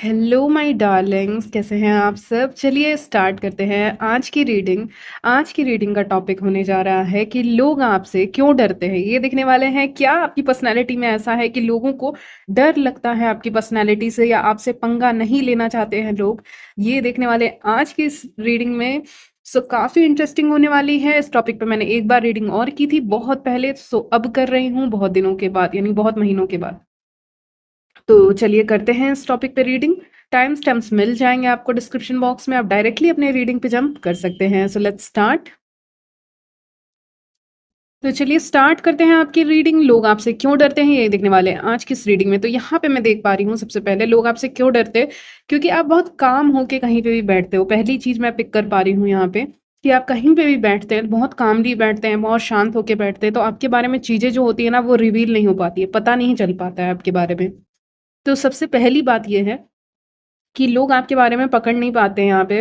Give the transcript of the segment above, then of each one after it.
Hello my Darling's, कैसे हैं आप सब? चलिए स्टार्ट करते हैं आज की रीडिंग का टॉपिक होने जा रहा है कि लोग आपसे क्यों डरते हैं। ये देखने वाले हैं क्या आपकी पर्सनैलिटी में ऐसा है कि लोगों को डर लगता है आपकी पर्सनैलिटी से, या आपसे पंगा नहीं लेना चाहते हैं लोग। ये देखने वाले आज की इस रीडिंग में। सो काफ़ी इंटरेस्टिंग होने वाली है। इस टॉपिक पे मैंने एक बार रीडिंग और की थी बहुत पहले, सो अब कर रही हूँ बहुत दिनों के बाद, यानी बहुत महीनों के बाद। तो चलिए करते हैं इस टॉपिक पे रीडिंग। टाइम स्टैम्प्स मिल जाएंगे आपको डिस्क्रिप्शन बॉक्स में, आप डायरेक्टली अपने रीडिंग पे जंप कर सकते हैं। So let's start. तो चलिए स्टार्ट करते हैं आपकी रीडिंग। लोग आपसे क्यों डरते हैं ये देखने वाले हैं आज की इस रीडिंग में। तो यहाँ पे मैं देख पा रही हूँ सबसे पहले लोग आपसे क्यों डरते हैं, क्योंकि आप बहुत काम होके कहीं पे भी बैठते हो। पहली चीज मैं पिक कर पा रही हूँ यहाँ पे कि आप कहीं पे भी बैठते हैं बहुत कामली बैठते हैं, बहुत शांत होके बैठते हैं, तो आपके बारे में चीजें जो होती है ना वो रिवील नहीं हो पाती है, पता नहीं चल पाता है आपके बारे में। तो सबसे पहली बात ये है कि लोग आपके बारे में पकड़ नहीं पाते हैं यहाँ पे,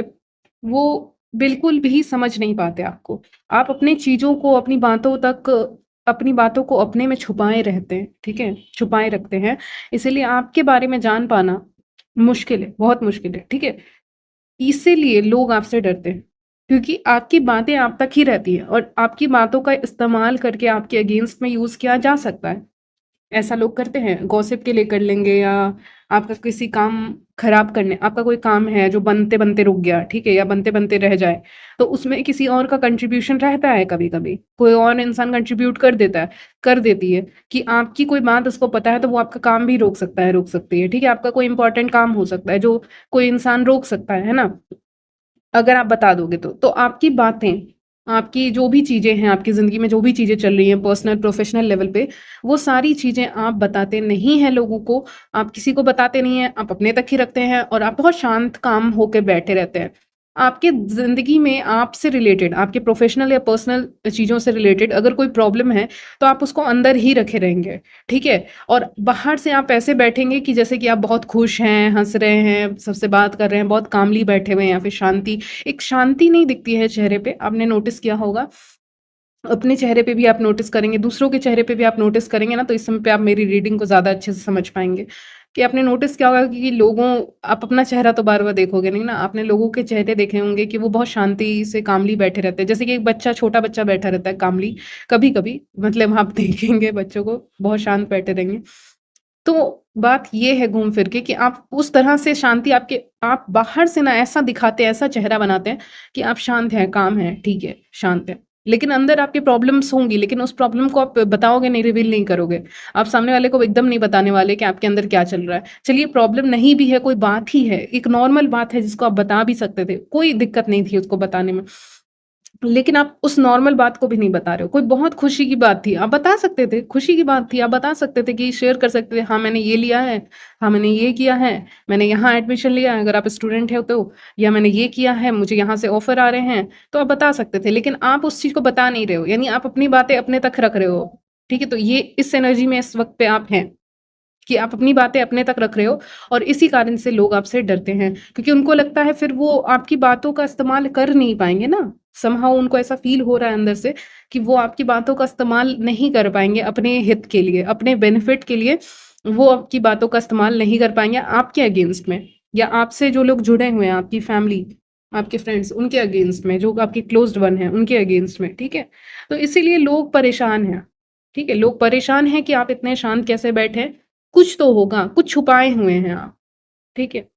वो बिल्कुल भी समझ नहीं पाते आपको। आप अपनी चीज़ों को, अपनी बातों को अपने में छुपाए रहते हैं, ठीक है? छुपाए रखते हैं, इसीलिए आपके बारे में जान पाना मुश्किल है, बहुत मुश्किल है, ठीक है? इसीलिए लोग आपसे डरते हैं, क्योंकि आपकी बातें आप तक ही रहती हैं और आपकी बातों का इस्तेमाल करके आपके अगेंस्ट में यूज़ किया जा सकता है। ऐसा लोग करते हैं, गॉसिप के लिए कर लेंगे, या आपका किसी काम खराब करने, आपका कोई काम है जो बनते-बनते रुक गया, ठीक है? या बनते-बनते रह जाए, तो उसमें किसी और का कंट्रीब्यूशन रहता है कभी-कभी। कोई और इंसान कंट्रीब्यूट कर देता है, कर देती है कि आपकी कोई बात उसको पता है तो वो आपका काम भी रोक सकता है, रोक सकती है, ठीक है? आपका कोई इम्पोर्टेंट काम हो सकता है जो कोई इंसान रोक सकता है ना? अगर आप बता दोगे तो आपकी बातें, आपकी जो भी चीज़ें हैं, आपकी ज़िंदगी में जो भी चीज़ें चल रही हैं पर्सनल, प्रोफ़ेशनल लेवल पे, वो सारी चीज़ें आप बताते नहीं हैं लोगों को, आप किसी को बताते नहीं हैं, आप अपने तक ही रखते हैं और आप बहुत शांत काम होके बैठे रहते हैं। आपके ज़िंदगी में आपसे रिलेटेड, आपके प्रोफ़ेशनल या पर्सनल चीज़ों से रिलेटेड अगर कोई प्रॉब्लम है, तो आप उसको अंदर ही रखे रहेंगे, ठीक है? और बाहर से आप ऐसे बैठेंगे कि जैसे कि आप बहुत खुश हैं, हँस रहे हैं, सबसे बात कर रहे हैं, बहुत कामली बैठे हुए हैं, या फिर एक शांति नहीं दिखती है चेहरे पे, आपने नोटिस किया होगा। अपने चेहरे पे भी आप नोटिस करेंगे, दूसरों के चेहरे पे भी आप नोटिस करेंगे ना, तो इस समय पे आप मेरी रीडिंग को ज़्यादा अच्छे से समझ पाएँगे। कि आपने नोटिस किया होगा कि लोगों आप अपना चेहरा तो बार-बार देखोगे नहीं ना, आपने लोगों के चेहरे देखे होंगे कि वो बहुत शांति से कामली बैठे रहते हैं। जैसे कि एक बच्चा, छोटा बच्चा बैठा रहता है कामली, कभी-कभी मतलब आप देखेंगे बच्चों को बहुत शांत बैठे रहेंगे। तो बात ये है घूम फिर के कि आप उस तरह से शांति आपके, आप बाहर से ना ऐसा दिखाते हैं, ऐसा चेहरा बनाते हैं कि आप शांत हैं, काम हैं, ठीक है, शांत हैं। लेकिन अंदर आपकी प्रॉब्लम्स होंगी, लेकिन उस प्रॉब्लम को आप बताओगे नहीं, रिवील नहीं करोगे। आप सामने वाले को एकदम नहीं बताने वाले कि आपके अंदर क्या चल रहा है। चलिए प्रॉब्लम नहीं भी है, कोई बात ही है, एक नॉर्मल बात है जिसको आप बता भी सकते थे, कोई दिक्कत नहीं थी उसको बताने में। लेकिन आप उस नॉर्मल बात को भी नहीं बता रहे हो। कोई बहुत खुशी की बात थी, आप बता सकते थे, खुशी की बात थी, आप बता सकते थे कि शेयर कर सकते थे, हाँ, मैंने ये लिया है, हाँ, मैंने ये किया है, मैंने यहाँ एडमिशन लिया है अगर आप स्टूडेंट हो तो, या मैंने ये किया है, मुझे यहाँ से ऑफ़र आ रहे हैं, तो आप बता सकते थे। लेकिन आप उस चीज़ को बता नहीं रहे हो, यानी आप अपनी बातें अपने तक रख रहे हो, ठीक है? तो ये इस एनर्जी में इस वक़्त पे आप हैं। कि आप अपनी बातें अपने तक रख रहे हो, और इसी कारण से लोग आपसे डरते हैं, क्योंकि उनको लगता है फिर वो आपकी बातों का इस्तेमाल कर नहीं पाएँगे ना। समहाउ उनको ऐसा फ़ील हो रहा है अंदर से कि वो आपकी बातों का इस्तेमाल नहीं कर पाएँगे अपने हित के लिए, अपने बेनिफिट के लिए, वो आपकी बातों का इस्तेमाल नहीं कर पाएँगे आपके अगेंस्ट में, या आपसे जो लोग जुड़े हुए हैं, आपकी फैमिली, आपके फ्रेंड्स, उनके अगेंस्ट में, जो आपके क्लोज़्ड वन हैं, उनके अगेंस्ट में, ठीक है? तो इसीलिए लोग परेशान हैं, ठीक है? लोग परेशान हैं कि आप इतने शांत कैसे बैठे हैं, कुछ तो होगा, कुछ छुपाए हुए हैं आप, ठीक है?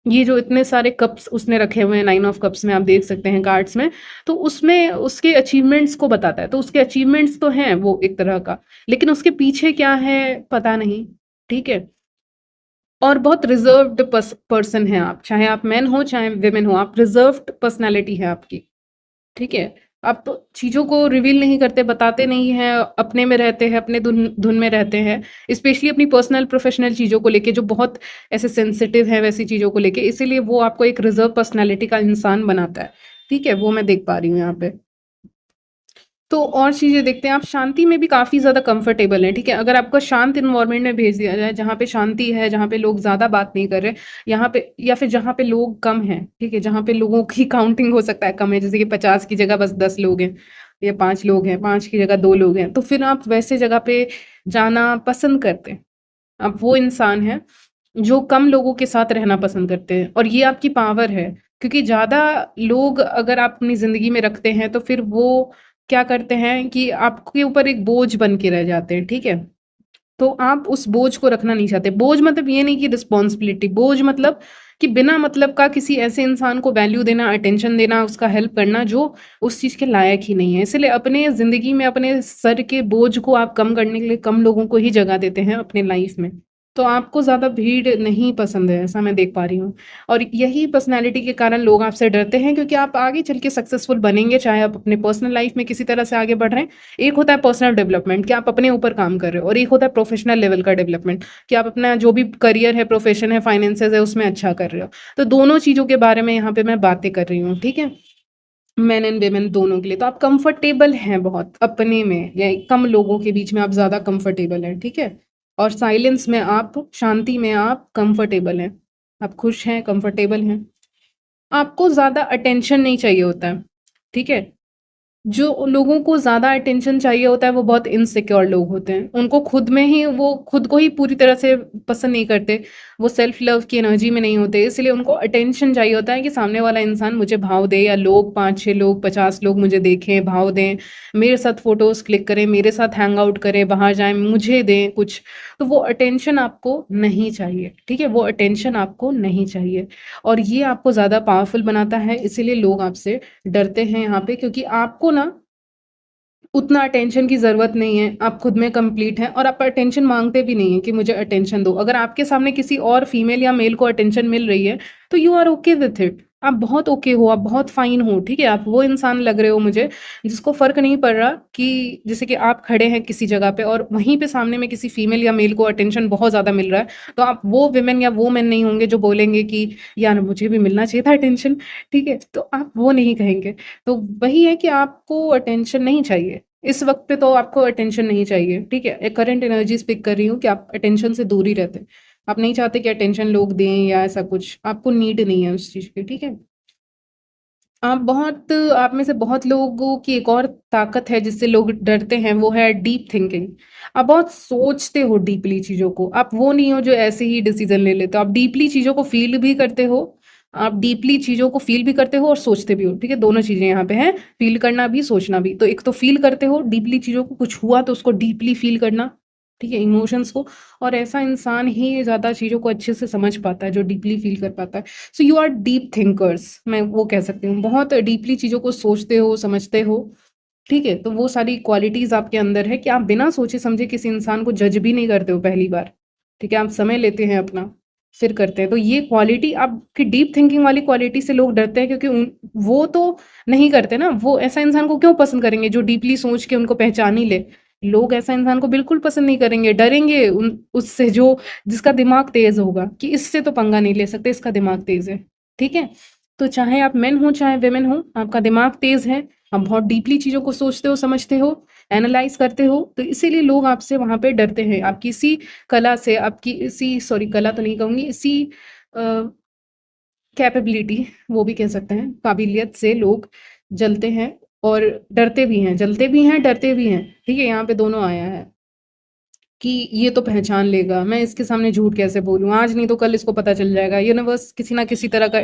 ये जो इतने सारे कप्स उसने रखे हुए हैं, 9 ऑफ कप्स में आप देख सकते हैं कार्ड्स में, तो उसमें उसके अचीवमेंट्स को बताता है, तो उसके अचीवमेंट्स तो हैं वो एक तरह का, लेकिन उसके पीछे क्या है पता नहीं, ठीक है? और बहुत रिज़र्व्ड पर्सन हैं आप, चाहे आप मेन हो, चाहे वुमेन हो, आप रिज़र्व्ड पर्सनैलिटी है आपकी। ठीक है? आप चीज़ों को रिवील नहीं करते, बताते नहीं हैं, अपने में रहते हैं, अपने धुन धुन में रहते हैं। स्पेशली अपनी पर्सनल, प्रोफ़ेशनल चीज़ों को लेके जो बहुत ऐसे सेंसिटिव हैं वैसी चीज़ों को लेके, इसीलिए वो आपको एक रिज़र्व पर्सनैलिटी का इंसान बनाता है। ठीक है? वो मैं देख पा रही हूँ यहाँ पे। तो और चीज़ें देखते हैं, आप शांति में भी काफ़ी ज़्यादा कंफर्टेबल हैं, ठीक है? अगर आपको शांत एनवायरनमेंट में भेज दिया जाए, जहाँ पे शांति है, जहाँ पे लोग ज़्यादा बात नहीं कर रहे, यहाँ पे, या फिर जहाँ पे लोग कम हैं, ठीक है? जहाँ पे लोगों की काउंटिंग हो सकता है कम है, जैसे कि 50 की जगह बस 10 लोग हैं, या 5 लोग हैं, 5 की जगह 2 लोग हैं, तो फिर आप वैसे जगह पे जाना पसंद करते हैं। आप वो इंसान हैं जो कम लोगों के साथ रहना पसंद करते हैं और ये आपकी पावर है क्योंकि ज़्यादा लोग अगर आप अपनी ज़िंदगी में रखते हैं तो फिर वो क्या करते हैं कि आपके ऊपर एक बोझ बन के रह जाते हैं, ठीक है? तो आप उस बोझ को रखना नहीं चाहते। बोझ मतलब ये नहीं कि रिस्पॉन्सिबिलिटी, बोझ मतलब कि बिना मतलब का किसी ऐसे इंसान को वैल्यू देना, अटेंशन देना, उसका हेल्प करना जो उस चीज़ के लायक ही नहीं है। इसलिए अपने ज़िंदगी में अपने सर के बोझ को आप कम करने के लिए कम लोगों को ही जगह देते हैं अपने लाइफ़ में। तो आपको ज़्यादा भीड़ नहीं पसंद है, ऐसा मैं देख पा रही हूँ। और यही पर्सनैलिटी के कारण लोग आपसे डरते हैं क्योंकि आप आगे चल के सक्सेसफुल बनेंगे, चाहे आप अपने पर्सनल लाइफ़ में किसी तरह से आगे बढ़ रहे हैं। एक होता है पर्सनल डेवलपमेंट कि आप अपने ऊपर काम कर रहे हो और एक होता है प्रोफेशनल लेवल का डेवलपमेंट कि आप अपना जो भी करियर है, प्रोफेशन है, फाइनेंसेस है, उसमें अच्छा कर रहे हो। तो दोनों चीज़ों के बारे में यहाँ पे मैं बातें कर रही हूँ, ठीक है? मेन एंड वुमेन दोनों के लिए। तो आप कंफर्टेबल हैं बहुत अपने में या कम लोगों के बीच में आप ज़्यादा कंफर्टेबल हैं, ठीक है? और साइलेंस में आप, शांति में आप कंफर्टेबल हैं। आप खुश हैं, कंफर्टेबल हैं। आपको ज़्यादा अटेंशन नहीं चाहिए होता है, ठीक है? जो लोगों को ज़्यादा अटेंशन चाहिए होता है वो बहुत इनसिक्योर लोग होते हैं। उनको खुद में ही वो खुद को ही पूरी तरह से पसंद नहीं करते। वो सेल्फ लव की एनर्जी में नहीं होते इसलिए उनको अटेंशन चाहिए होता है कि सामने वाला इंसान मुझे भाव दे या लोग 5-6 लोग 50 लोग मुझे देखें, भाव दें, मेरे साथ फ़ोटोज़ क्लिक करें, मेरे साथ हैंग आउट करें, बाहर जाएँ, मुझे दें कुछ। तो वो अटेंशन आपको नहीं चाहिए, ठीक है? वो अटेंशन आपको नहीं चाहिए और ये आपको ज़्यादा पावरफुल बनाता है इसीलिए लोग आपसे डरते हैं यहाँ पे क्योंकि आपको ना उतना अटेंशन की ज़रूरत नहीं है, आप खुद में कंप्लीट हैं और आप अटेंशन माँगते भी नहीं हैं कि मुझे अटेंशन दो। अगर आपके सामने किसी और फीमेल या मेल को अटेंशन मिल रही है, तो you are okay with it. आप बहुत ओके हो, आप बहुत फ़ाइन हो, ठीक है? आप वो इंसान लग रहे हो मुझे, जिसको फ़र्क नहीं पड़ रहा कि जैसे कि आप खड़े हैं किसी जगह पे और वहीं पे सामने में किसी फीमेल या मेल को अटेंशन बहुत ज़्यादा मिल रहा है, तो आप वो वुमेन या वो मेन नहीं होंगे जो बोलेंगे कि, "यार, मुझे भी मिलना चाहिए था अटेंशन।" ठीक है? तो आप वो नहीं कहेंगे। तो वही है कि आपको अटेंशन नहीं चाहिए। इस वक़्त पे तो आपको अटेंशन नहीं चाहिए, ठीक है? एक करंट एनर्जीज़ पिक कर रही हूँ कि आप अटेंशन से दूर ही रहते हैं। आप नहीं चाहते कि अटेंशन लोग दें या ऐसा कुछ, आपको नीड नहीं है उस चीज़ की, ठीक है? आप में से बहुत लोगों की एक और ताकत है जिससे लोग डरते हैं, वो है डीप थिंकिंग। आप बहुत सोचते हो डीपली चीज़ों को, आप वो नहीं हो जो ऐसे ही डिसीज़न ले लेते हो, आप डीपली चीज़ों को फ़ील भी करते हो, आप डीपली चीज़ों को फ़ील भी करते हो और सोचते भी हो, ठीक है? दोनों चीज़ें यहाँ पे हैं, फ़ील करना भी, सोचना भी। तो एक तो फ़ील करते हो डीपली चीज़ों को, कुछ हुआ तो उसको डीपली फ़ील करना, ठीक है? इमोशंस को और ऐसा इंसान ही ज़्यादा चीज़ों को अच्छे से समझ पाता है, जो डीपली फ़ील कर पाता है। So you are deep thinkers, मैं वो कह सकती हूँ। बहुत डीपली चीज़ों को सोचते हो, समझते हो, ठीक है? तो वो सारी क्वालिटीज़ आपके अंदर है कि आप बिना सोचे-समझे किसी इंसान को जज भी नहीं करते हो पहली बार, ठीक है? आप समय लेते हैं अपना, फिर करते हैं। तो ये क्वालिटी आपकी डीप थिंकिंग वाली क्वालिटी से लोग डरते हैं क्योंकि वो तो नहीं करते ना, वो ऐसा इंसान को क्यों पसंद करेंगे जो डीपली सोच के उनको पहचान ही ले। लोग ऐसा इंसान को बिल्कुल पसंद नहीं करेंगे, डरेंगे उन उससे जो जिसका दिमाग तेज़ होगा कि इससे तो पंगा नहीं ले सकते, इसका दिमाग तेज़ है, ठीक है? तो चाहे आप मेन हो, चाहे वुमेन हो, आपका दिमाग तेज़ है, आप बहुत डीपली चीज़ों को सोचते हो, समझते हो, एनालाइज़ करते हो, तो इसीलिए लोग आपसे वहाँ पे डरते हैं। आपकी इसी कला से, आपकी इसी सॉरी कला तो नहीं कहूँगी, इसी अ, कैपेबिलिटी वो भी कह सकते हैं, काबिलियत से लोग जलते हैं और डरते भी हैं, जलते भी हैं, डरते भी हैं, ठीक है? यहाँ पे दोनों आया है। कि ये तो पहचान लेगा, मैं इसके सामने झूठ कैसे बोलूँ? आज नहीं तो कल इसको पता चल जाएगा। यूनिवर्स किसी ना किसी तरह का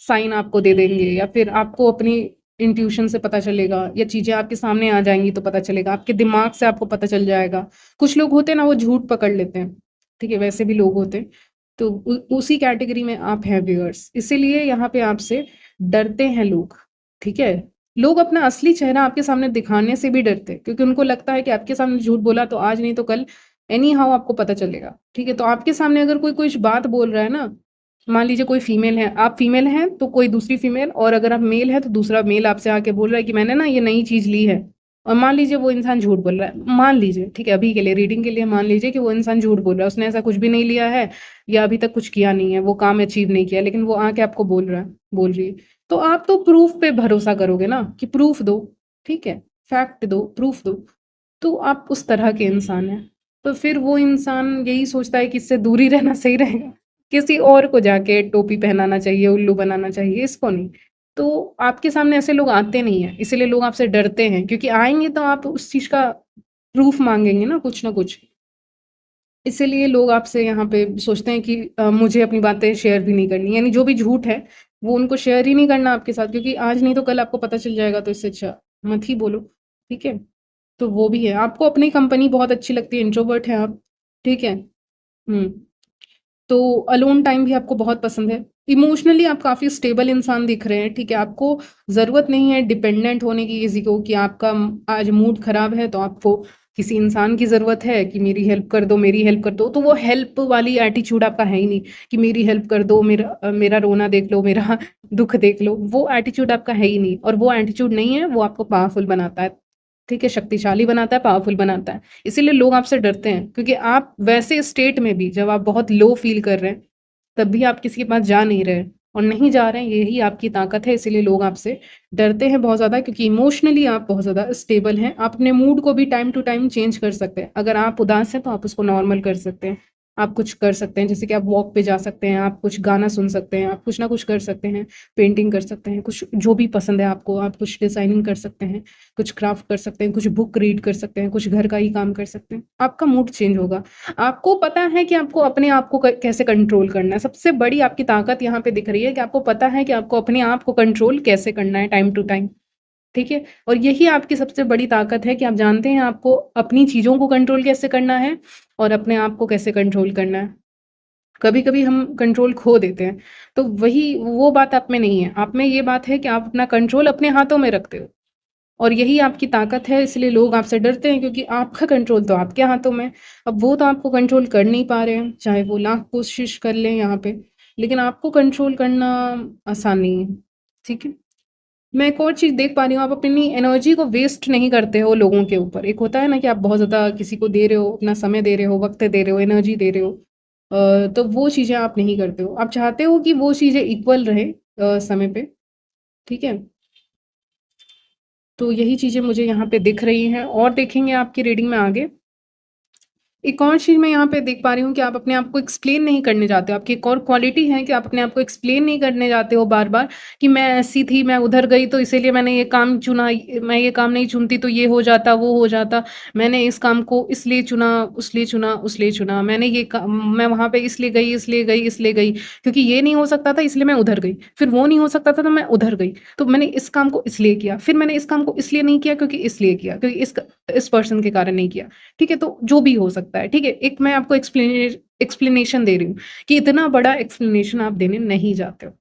साइन आपको दे देंगे या फिर आपको अपनी इंट्यूशन से पता चलेगा या चीज़ें आपके सामने आ जाएँगी तो पता चलेगा। आपके दिमाग से आपको पता चल जाएगा। कुछ लोग होते हैं ना वो झूठ पकड़ लेते हैं, ठीक है? वैसे भी लोग होते हैं। तो उसी कैटेगरी में आप हैं व्यूअर्स। इसीलिए यहाँ पे आपसे डरते हैं लोग, ठीक है? लोग अपना असली चेहरा आपके सामने दिखाने से भी डरते हैं क्योंकि उनको लगता है कि आपके सामने झूठ बोला तो आज नहीं तो कल एनी हाउ आपको पता चलेगा, ठीक है? तो आपके सामने अगर कोई कुछ बात बोल रहा है ना, मान लीजिए कोई फीमेल है, आप फीमेल हैं तो कोई दूसरी फीमेल और अगर आप मेल हैं तो दूसरा मेल आपसे आके बोल रहा है कि मैंने ना ये नई चीज़ ली है और मान लीजिए वो इंसान झूठ बोल रहा है। मान लीजिए, ठीक है? अभी के लिए रीडिंग के लिए मान लीजिए कि वो इंसान झूठ बोल रहा है, उसने ऐसा कुछ भी नहीं लिया है या अभी तक कुछ किया नहीं है, वो काम अचीव नहीं किया लेकिन वो आके आपको बोल रहा है, बोल रही है। तो आप तो प्रूफ़ पे भरोसा करोगे ना कि प्रूफ़ दो, ठीक है? फैक्ट दो, प्रूफ़ दो। तो आप उस तरह के इंसान हैं। तो फिर वो इंसान यही सोचता है कि इससे दूर ही रहना सही रहेगा। किसी और को जाके टोपी पहनाना चाहिए, उल्लू बनाना चाहिए, इसको नहीं। तो आपके सामने ऐसे लोग आते नहीं हैं, इसीलिए लोग आपसे डरते हैं क्योंकि आएँगे तो आप उस चीज़ का प्रूफ़ माँगेंगे ना कुछ न कुछ। इसीलिए लोग आपसे यहाँ पे सोचते हैं कि मुझे अपनी बातें शेयर भी नहीं करनी, यानी जो भी झूठ है वो उनको शेयर ही नहीं करना आपके साथ, क्योंकि आज नहीं तो कल आपको पता चल जाएगा, तो इससे अच्छा मत ही बोलो, ठीक है? तो वो भी है। आपको अपनी कंपनी बहुत अच्छी लगती है, इंट्रोवर्ट हैं आप, ठीक है? हुँ। तो अलोन टाइम भी आपको बहुत पसंद है। इमोशनली आप काफ़ी स्टेबल इंसान दिख रहे हैं, ठीक है? आपको ज़रूरत नहीं है डिपेंडेंट होने की किसी को, कि आपका आज मूड ख़राब है तो आपको किसी इंसान की ज़रूरत है कि मेरी हेल्प कर दो, मेरी हेल्प कर दो। तो वो हेल्प वाली एटीट्यूड आपका है ही नहीं कि मेरी हेल्प कर दो, मेरा रोना देख लो, मेरा दुःख देख लो। वो एटीट्यूड आपका है ही नहीं, और वो एटीट्यूड नहीं है, वो आपको पावरफुल बनाता है, ठीक है? शक्तिशाली बनाता है, पावरफुल बनाता है। इसीलिए लोग आपसे डरते हैं, क्योंकि आप वैसे स्टेट में भी जब आप बहुत लो फ़ील कर रहे हैं, तब भी आप किसी के पास जा नहीं रहे, और नहीं जा रहे हैं, यही आपकी ताकत है। इसीलिए लोग आपसे डरते हैं बहुत ज़्यादा, क्योंकि इमोशनली आप बहुत ज़्यादा स्टेबल हैं। आप अपने मूड को भी टाइम टू टाइम चेंज कर सकते हैं। अगर आप उदास हैं तो आप उसको नॉर्मल कर सकते हैं। आप कुछ कर सकते हैं, जैसे कि आप वॉक पे जा सकते हैं, आप कुछ गाना सुन सकते हैं, आप कुछ ना कुछ कर सकते हैं, पेंटिंग कर सकते हैं, कुछ जो भी पसंद है आपको, आप कुछ डिज़ाइनिंग कर सकते हैं, कुछ क्राफ्ट कर सकते हैं, कुछ बुक रीड कर सकते हैं, कुछ घर का ही काम कर सकते हैं। आपका मूड चेंज होगा। आपको पता है कि आपको अपने आप को कैसे कंट्रोल करना है। सबसे बड़ी आपकी ताकत यहाँ पे दिख रही है कि आपको पता है कि आपको अपने आप को कंट्रोल कैसे करना है टाइम टू टाइम, ठीक है? और यही आपकी सबसे बड़ी ताकत है कि आप जानते हैं आपको अपनी चीज़ों को कंट्रोल कैसे करना है और अपने आप को कैसे कंट्रोल करना है। कभी-कभी हम कंट्रोल खो देते हैं, तो वही वो बात आप में नहीं है। आप में ये बात है कि आप अपना कंट्रोल अपने हाथों में रखते हो, और यही आपकी ताकत है। इसलिए लोग आपसे डरते हैं, क्योंकि आपका कंट्रोल तो आपके हाथों में है। अब वो तो आपको कंट्रोल कर नहीं पा रहे हैं, चाहे वो लाख कोशिश कर लें यहाँ पे, लेकिन आपको कंट्रोल करना आसान नहीं है, ठीक है? मैं एक और चीज़ देख पा रही हूँ, आप अपनी एनर्जी को वेस्ट नहीं करते हो लोगों के ऊपर। एक होता है ना कि आप बहुत ज़्यादा किसी को दे रहे हो, अपना समय दे रहे हो, वक़्त दे रहे हो, एनर्जी दे रहे हो। तो वो चीज़ें आप नहीं करते हो। आप चाहते हो कि वो चीज़ें इक्वल रहे समय पे, ठीक है? तो यही चीज़ें मुझे यहाँ पे दिख रही हैं, और देखेंगे आपकी रीडिंग में आगे। एक और चीज़ मैं यहाँ पे देख पा रही हूँ कि आप अपने आप को एक्सप्लेन नहीं करने जाते हो। आपकी एक और क्वालिटी है कि आप अपने आप को एक्सप्लेन नहीं करने जाते हो बार-बार, कि मैं ऐसी थी, मैं उधर गई तो इसीलिए मैंने ये काम चुना, मैं ये काम नहीं चुनती तो ये हो जाता, वो हो जाता। मैंने इस काम को इसलिए चुना, उसलिए चुना, उसलिए चुना। मैं वहाँ पे इसलिए गई, इसलिए गई, इसलिए गई, क्योंकि ये नहीं हो सकता था इसलिए मैं उधर गई। फिर वो नहीं हो सकता था तो मैं उधर गई। तो मैंने इस काम को इसलिए किया, फिर मैंने इस काम को इसलिए नहीं किया क्योंकि इसलिए किया, क्योंकि इस पर्सन के कारण नहीं किया। ठीक है? तो जो भी हो सकता है, ठीक है? एक मैं आपको एक्सप्लेनेशन दे रही हूँ कि इतना बड़ा एक्सप्लेनेशन आप देने नहीं जाते हो।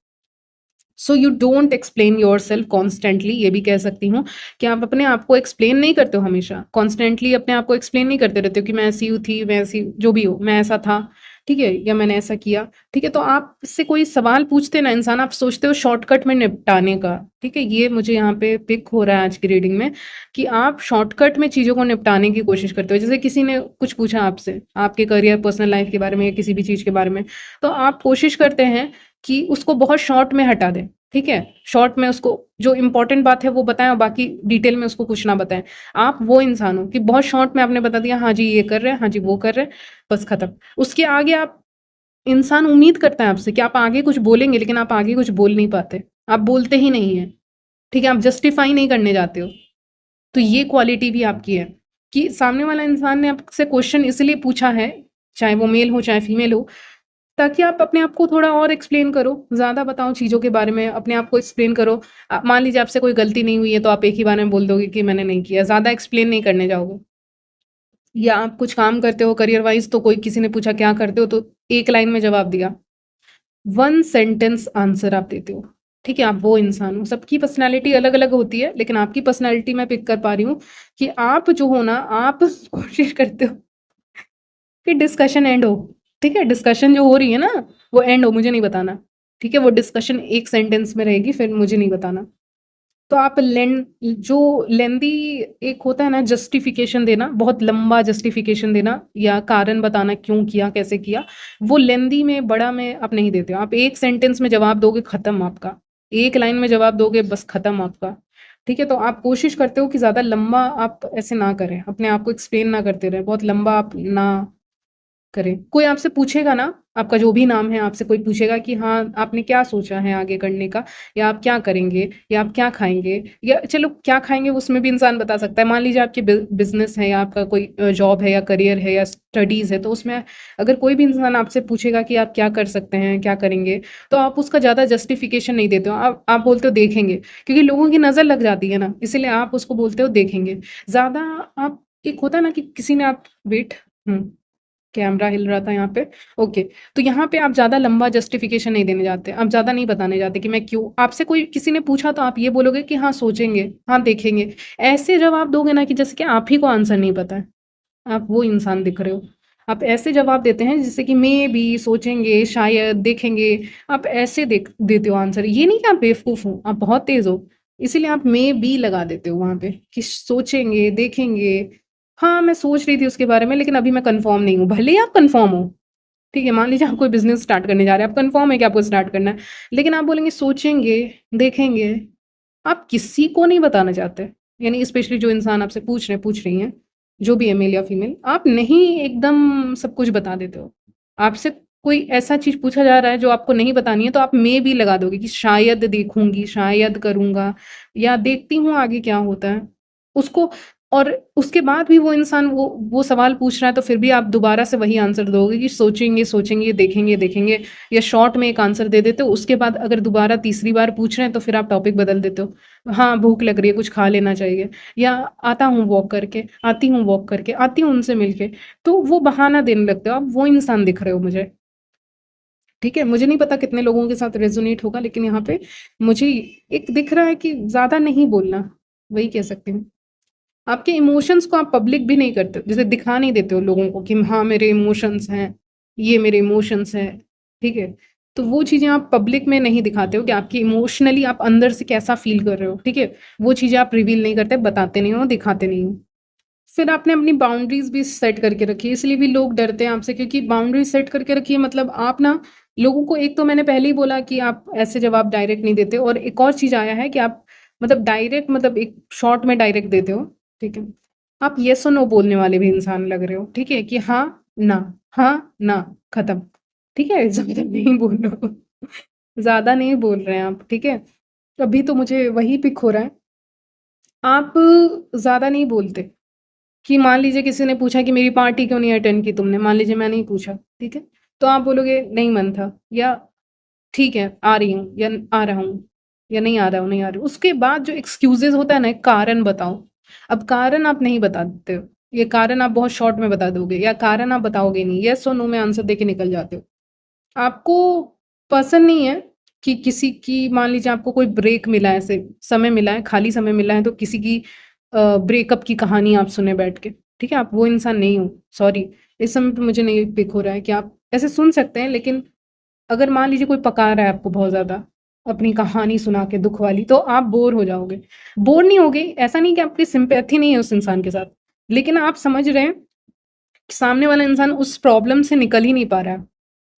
So you don't explain yourself constantly, ये भी कह सकती हूँ कि आप अपने आप को एक्सप्लेन नहीं करते हो हमेशा। कॉन्स्टेंटली अपने आप को एक्सप्लेन नहीं करते रहते हो कि मैं ऐसी हूँ थी, मैं ऐसी जो भी हो, मैं ऐसा था, ठीक है? या मैंने ऐसा किया, ठीक है? तो आपसे कोई सवाल पूछते ना इंसान, आप सोचते हो शॉर्टकट में निपटाने का, ठीक है? ये मुझे यहाँ पे पिक हो रहा है आज की रीडिंग में, कि आप शॉर्टकट में चीज़ों को निपटाने की कोशिश करते हो। जैसे किसी ने कुछ पूछा आपसे, आपके करियर, पर्सनल लाइफ के बारे में या किसी भी चीज़ के बारे में, तो आप कोशिश करते हैं कि उसको बहुत शॉर्ट में हटा दें, ठीक है? शॉर्ट में उसको जो इम्पोर्टेंट बात है वो बताएँ और बाकी डिटेल में उसको कुछ ना बताएँ। आप वो इंसान हो कि बहुत शॉर्ट में आपने बता दिया, हाँ जी, ये कर रहे हैं, हाँ जी, वो कर रहे हैं, बस खत्म। उसके आगे आप इंसान उम्मीद करता है आपसे कि आप आगे कुछ बोलेंगे, लेकिन आप आगे कुछ बोल नहीं पाते। आप बोलते ही नहीं हैं, ठीक है? आप जस्टिफाई नहीं करने जाते हो। तो ये क्वालिटी भी आपकी है कि सामने वाला इंसान ने आपसे क्वेश्चन इसलिए पूछा है, चाहे वो मेल हो, चाहे फीमेल हो, ताकि आप अपने आप को थोड़ा और एक्सप्लेन करो, ज़्यादा बताओ चीज़ों के बारे में, अपने आप को एक्सप्लेन करो। मान लीजिए आपसे कोई गलती नहीं हुई है, तो आप एक ही बार में बोल दोगे कि मैंने नहीं किया, ज़्यादा एक्सप्लेन नहीं करने जाओगे। या आप कुछ काम करते हो करियर वाइज़, तो कोई किसी ने पूछा क्या करते हो, तो एक लाइन में जवाब दिया। वन सेंटेंस आंसर आप देते हो, ठीक है? आप वो इंसान हो। सबकी पर्सनैलिटी अलग-अलग होती है, लेकिन आपकी पर्सनैलिटी मैं पिक कर पा रही हूँ कि आप जो हो ना, आप कोशिश करते हो कि डिस्कशन एंड हो, ठीक है? डिस्कशन जो हो रही है ना, वो एंड हो, मुझे नहीं बताना, ठीक है? वो डिस्कशन एक सेंटेंस में रहेगी, फिर मुझे नहीं बताना। तो आप जो लेंदी एक होता है ना जस्टिफिकेशन देना, बहुत लंबा जस्टिफिकेशन देना या कारण बताना क्यों किया, कैसे किया, वो लेंदी में, बड़ा में आप नहीं देते हो। आप एक सेंटेंस में जवाब दोगे, खत्म आपका। एक लाइन में जवाब दोगे, बस खत्म आपका, ठीक है? तो आप कोशिश करते हो कि ज़्यादा लंबा आप ऐसे ना करें, अपने आप को एक्सप्लेन ना करते रहें, बहुत लंबा आप ना करें। कोई आपसे पूछेगा ना, आपका जो भी नाम है आपसे कोई पूछेगा कि हाँ, आपने क्या सोचा है आगे करने का, या आप क्या करेंगे, या आप क्या खाएँगे, या चलो क्या खाएँगे उसमें भी इंसान बता सकता है। मान लीजिए आपकी बिज़नेस है या आपका कोई जॉब है या करियर है या स्टडीज़ है, तो उसमें अगर कोई भी इंसान आपसे पूछेगा कि आप क्या कर सकते हैं, क्या करेंगे, तो आप उसका ज़्यादा जस्टिफ़िकेशन नहीं देते हो। आप बोलते हो देखेंगे, क्योंकि लोगों की नज़र लग जाती है ना, इसीलिए आप उसको बोलते हो देखेंगे। ज़्यादा आप एक होता है ना कि किसी ने आप वेट हुँ। कैमरा हिल रहा था यहाँ पे, ओके। तो यहाँ पे आप ज़्यादा लंबा जस्टिफ़िकेशन नहीं देने जाते, आप ज़्यादा नहीं बताने जाते कि मैं क्यों आपसे कोई किसी ने पूछा तो आप ये बोलोगे कि हाँ, सोचेंगे, हाँ, देखेंगे। ऐसे जवाब दोगे ना कि जैसे कि आप ही को आंसर नहीं पता है, आप वो इंसान दिख रहे हो। आप ऐसे जवाब देते हैं जैसे कि मेबी, सोचेंगे, शायद, देखेंगे, आप ऐसे देते हो आंसर। ये नहीं कि आप बेवकूफ़ हो, आप बहुत तेज़ हो, इसीलिए आप मेबी लगा देते हो वहाँ पे कि सोचेंगे, देखेंगे। हाँ, मैं सोच रही थी उसके बारे में, लेकिन अभी मैं कन्फर्म नहीं हूँ। भले ही आप कन्फर्म हो, ठीक है? मान लीजिए आप कोई बिज़नेस स्टार्ट करने जा रहे हैं, आप कन्फर्म है कि आपको स्टार्ट करना है, लेकिन आप बोलेंगे सोचेंगे, देखेंगे, आप किसी को नहीं बताना चाहते। यानी स्पेशली जो इंसान आपसे पूछ रही हैं, जो भी है मेल या फीमेल, आप नहीं एकदम सब कुछ बता देते हो। आपसे कोई ऐसा चीज़ पूछा जा रहा है जो आपको नहीं बतानी है, तो आप मे बी लगा दोगे कि शायद देखूँगी, शायद करूँगा, या देखती हूँ आगे क्या होता है। उसको और उसके बाद भी वो इंसान वो सवाल पूछ रहा है, तो फिर भी आप दोबारा से वही आंसर दोगे कि सोचेंगे, सोचेंगे, देखेंगे, देखेंगे, या शॉर्ट में एक आंसर दे देते हो। उसके बाद अगर दोबारा तीसरी बार पूछ रहे हैं, तो फिर आप टॉपिक बदल देते हो। हाँ, भूख लग रही है, कुछ खा लेना चाहिए, या आता हूँ वॉक करके, आती हूँ वॉक करके, आती हूँ उनसे मिलके। तो वो बहाना देने लगते हो, आप वो इंसान दिख रहे हो मुझे, ठीक है? मुझे नहीं पता कितने लोगों के साथ रेज़ोनेट होगा, लेकिन यहाँ पे मुझे एक दिख रहा है कि ज़्यादा नहीं बोलना, वही कह सकती हूँ। आपके इमोशंस को आप पब्लिक भी नहीं करते हो, जैसे दिखा नहीं देते हो लोगों को कि हाँ, मेरे इमोशंस हैं, ये मेरे इमोशंस हैं, ठीक है? तो वो चीज़ें आप पब्लिक में नहीं दिखाते हो कि आपकी इमोशनली आप अंदर से कैसा फ़ील कर रहे हो, ठीक है? वो चीज़ें आप रिवील नहीं करते, बताते नहीं हो, दिखाते नहीं हो। फिर आपने अपनी बाउंड्रीज़ भी सेट करके रखी है, इसलिए भी लोग डरते हैं आपसे, क्योंकि बाउंड्रीज़ सेट करके रखी है, मतलब आप ना लोगों को, एक तो मैंने पहले ही बोला कि आप ऐसे जवाब डायरेक्ट नहीं देते, और एक और चीज़ आया है कि आप मतलब डायरेक्ट, मतलब एक शॉर्ट में डायरेक्ट देते हो, ठीक है? आप येस और नो बोलने वाले भी इंसान लग रहे हो, ठीक है? कि हाँ, ना, हाँ, ना, खत्म, ठीक है? ज़्यादा नहीं बोल रहे हो, ज़्यादा नहीं बोल रहे हैं आप, ठीक है? अभी तो मुझे वही पिक हो रहा है, आप ज़्यादा नहीं बोलते। कि मान लीजिए किसी ने पूछा कि मेरी पार्टी क्यों नहीं अटेंड की तुमने? मान लीजिए मैंने ही पूछा, ठीक है? तो आप बोलोगे नहीं मन था, या ठीक है, आ रही हूँ, या आ रहा हूँ, या नहीं आ रहा हूँ, नहीं आ रही हूँ। उसके बाद जो एक्सक्यूज़ेज़ होता है ना, एक कारण बताओ। अब कारण आप नहीं बताते हो, ये कारण आप बहुत शॉर्ट में बता दोगे, या कारण आप बताओगे नहीं, येस और नो में आंसर देके निकल जाते हो। आपको पसंद नहीं है कि किसी की, मान लीजिए आपको कोई ब्रेक मिला है, ऐसे समय मिला है, खाली समय मिला है, तो किसी की ब्रेकअप की कहानी आप सुने बैठ के, ठीक है? आप वो इंसान नहीं हो, सॉरी। इस समय पे मुझे नहीं पिक हो रहा है कि आप ऐसे सुन सकते हैं, लेकिन अगर मान लीजिए कोई पका रहा है आपको बहुत ज़्यादा, अपनी कहानी सुना के दुःख वाली, तो आप बोर हो जाओगे। बोर नहीं होगे, ऐसा नहीं कि आपकी सिम्पैथी नहीं है उस इंसान के साथ, लेकिन आप समझ रहे हैं कि सामने वाला इंसान उस प्रॉब्लम से निकल ही नहीं पा रहा है।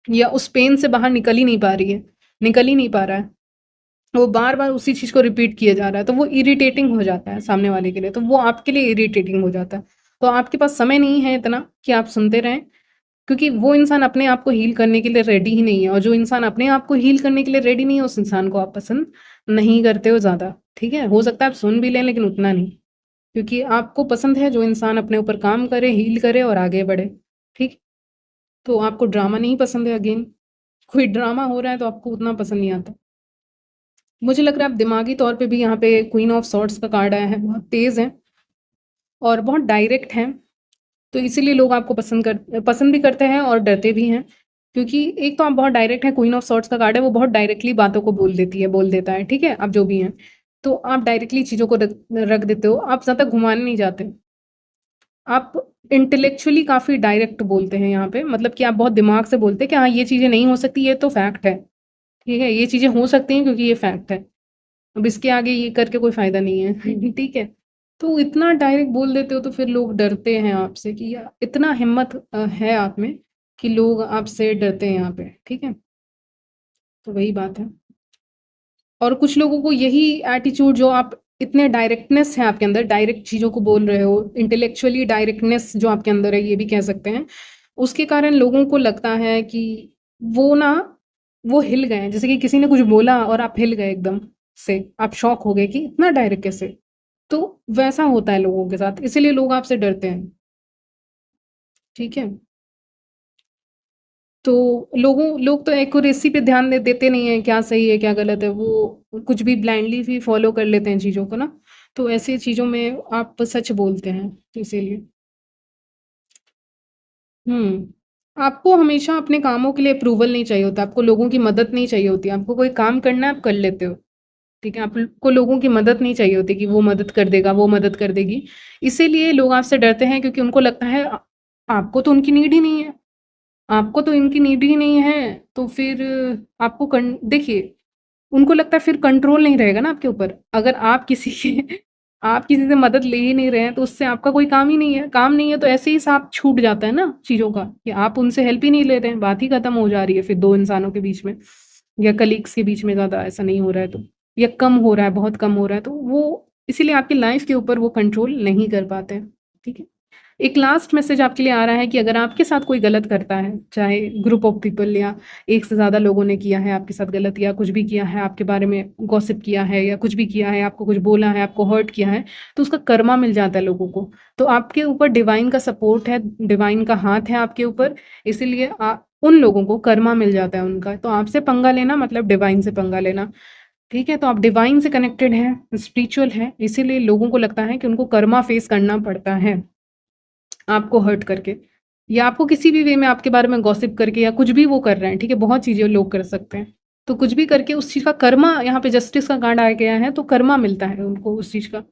या उस पेन से बाहर निकल ही नहीं पा रही है, निकल ही नहीं पा रहा है। वो बार-बार उसी चीज़ को रिपीट किए जा रहा है, तो वो इरिटेटिंग हो जाता है सामने वाले के लिए, तो वो आपके लिए इरिटेटिंग हो जाता है। तो आपके पास समय नहीं है इतना कि आप सुनते रहें, क्योंकि वो इंसान अपने आप को हील करने के लिए रेडी ही नहीं है, और जो इंसान अपने आप को हील करने के लिए रेडी नहीं है, उस इंसान को आप पसंद नहीं करते हो ज़्यादा, ठीक है? हो सकता है आप सुन भी लें, लेकिन उतना नहीं, क्योंकि आपको पसंद है जो इंसान अपने ऊपर काम करे, हील करे और आगे बढ़े, ठीक? तो आपको ड्रामा नहीं पसंद है, अगेन कोई ड्रामा हो रहा है तो आपको उतना पसंद नहीं आता। मुझे लग रहा है आप दिमागी तौर पे भी, यहाँ पे क्वीन ऑफ सॉर्ड्स का कार्ड आया है, बहुत तेज़ हैं और बहुत डायरेक्ट हैं, तो इसीलिए लोग आपको पसंद भी करते हैं और डरते भी हैं। क्योंकि एक तो आप बहुत डायरेक्ट हैं, क्वीन ऑफ सॉर्ड्स का कार्ड है, वो बहुत डायरेक्टली बातों को बोल देता है, ठीक है? आप जो भी हैं। तो आप डायरेक्टली चीज़ों को रख रख देते हो, आप ज़्यादा घुमाने नहीं जाते। आप इंटेलेक्चुअली काफ़ी डायरेक्ट बोलते हैं यहाँ पे, मतलब कि आप बहुत दिमाग से बोलते हैं कि हाँ, ये चीज़ें नहीं हो सकती, ये तो फैक्ट है, ठीक है? ये चीज़ें हो सकती हैं क्योंकि ये फैक्ट है। अब इसके आगे ये करके कोई फ़ायदा नहीं है, ठीक है? तो इतना डायरेक्ट बोल देते हो, तो फिर लोग डरते हैं आपसे कि या इतना हिम्मत है आप में कि लोग आपसे डरते हैं यहाँ पे, ठीक है? तो वही बात है। और कुछ लोगों को यही एटीट्यूड, जो आप इतने डायरेक्टनेस है आपके अंदर, डायरेक्ट चीज़ों को बोल रहे हो, इंटेलेक्चुअली डायरेक्टनेस जो आपके अंदर है, ये भी कह सकते हैं, उसके कारण लोगों को लगता है कि वो ना वो हिल गए हैं, जैसे कि किसी ने कुछ बोला और आप हिल गए एकदम से, आप शॉक हो गए कि इतना डायरेक्ट कैसे? तो वैसा होता है लोगों के साथ, इसीलिए लोग आपसे डरते हैं, ठीक है? तो लोग तो एक्यूरेसी पे ध्यान देते नहीं हैं, क्या सही है, क्या गलत है, वो कुछ भी ब्लाइंडली भी फॉलो कर लेते हैं चीज़ों को ना, तो ऐसी चीज़ों में आप सच बोलते हैं, तो इसीलिए। आपको हमेशा अपने कामों के लिए अप्रूवल नहीं चाहिए होता, आपको लोगों की मदद नहीं चाहिए होती, आपको कोई काम करना है, आप कर लेते हो। ठीक है, आपको लोगों की मदद नहीं चाहिए होती कि वो मदद कर देगा, वो मदद कर देगी। इसीलिए लोग आपसे डरते हैं क्योंकि उनको लगता है आपको तो उनकी नीड ही नहीं है, आपको तो इनकी नीड ही नहीं है, तो फिर आपको देखिए, उनको लगता है फिर कंट्रोल नहीं रहेगा ना आपके ऊपर। अगर आप किसी के आप किसी से मदद ले ही नहीं रहे हैं, तो उससे आपका कोई काम ही नहीं है। काम नहीं है तो ऐसे ही साथ छूट जाता है ना चीज़ों का, कि आप उनसे हेल्प ही नहीं ले रहे हैं, बात ही खत्म हो जा रही है फिर 2 इंसानों के बीच में या कलीग्स के बीच में, ज़्यादा ऐसा नहीं हो रहा है तो, या कम हो रहा है, बहुत कम हो रहा है, तो वो इसीलिए आपकी लाइफ़ के ऊपर वो कंट्रोल नहीं कर पाते हैं, ठीक है? एक लास्ट मैसेज आपके लिए आ रहा है कि अगर आपके साथ कोई गलत करता है, चाहे ग्रुप ऑफ पीपल या एक से ज़्यादा लोगों ने किया है आपके साथ गलत, या कुछ भी किया है, आपके बारे में गॉसिप किया है या कुछ भी किया है, आपको कुछ बोला है, आपको हर्ट किया है, तो उसका कर्मा मिल जाता है लोगों को। तो आपके ऊपर डिवाइन का सपोर्ट है, डिवाइन का हाथ है आपके ऊपर, इसीलिए उन लोगों को कर्मा मिल जाता है उनका। तो आपसे पंगा लेना मतलब डिवाइन से पंगा लेना, ठीक है? तो आप डिवाइन से कनेक्टेड हैं, स्पिरिचुअल हैं, इसीलिए लोगों को लगता है कि उनको कर्मा फेस करना पड़ता है। आपको हर्ट करके, या आपको किसी भी वे में आपके बारे में गॉसिप करके, या कुछ भी वो कर रहे हैं, ठीक है? बहुत चीज़ें लोग कर सकते हैं। तो कुछ भी करके उस चीज़ का कर्मा, यहाँ पे जस्टिस का कार्ड आ गया है, तो कर्मा मिलता है उनको उस चीज़ का।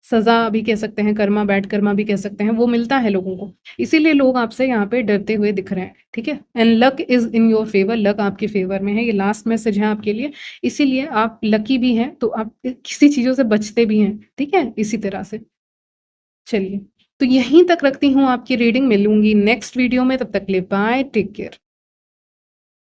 सज़ा भी कह सकते हैं, कर्मा, बैड कर्मा भी कह सकते हैं, वो मिलता है लोगों को। इसीलिए लोग आपसे यहाँ पे डरते हुए दिख रहे हैं, ठीक है? And luck is in your favour, luck आपके फेवर में है, ये लास्ट मैसेज है आपके लिए। इसीलिए आप लकी भी हैं, तो आप किसी चीज़ों से बचते भी हैं, ठीक है? इसी तरह से। चलिए, तो यहीं तक रखती हूँ आपकी रीडिंग, मिलूँगी नेक्स्ट वीडियो में, तब तक के लिए बाय, टेक केयर।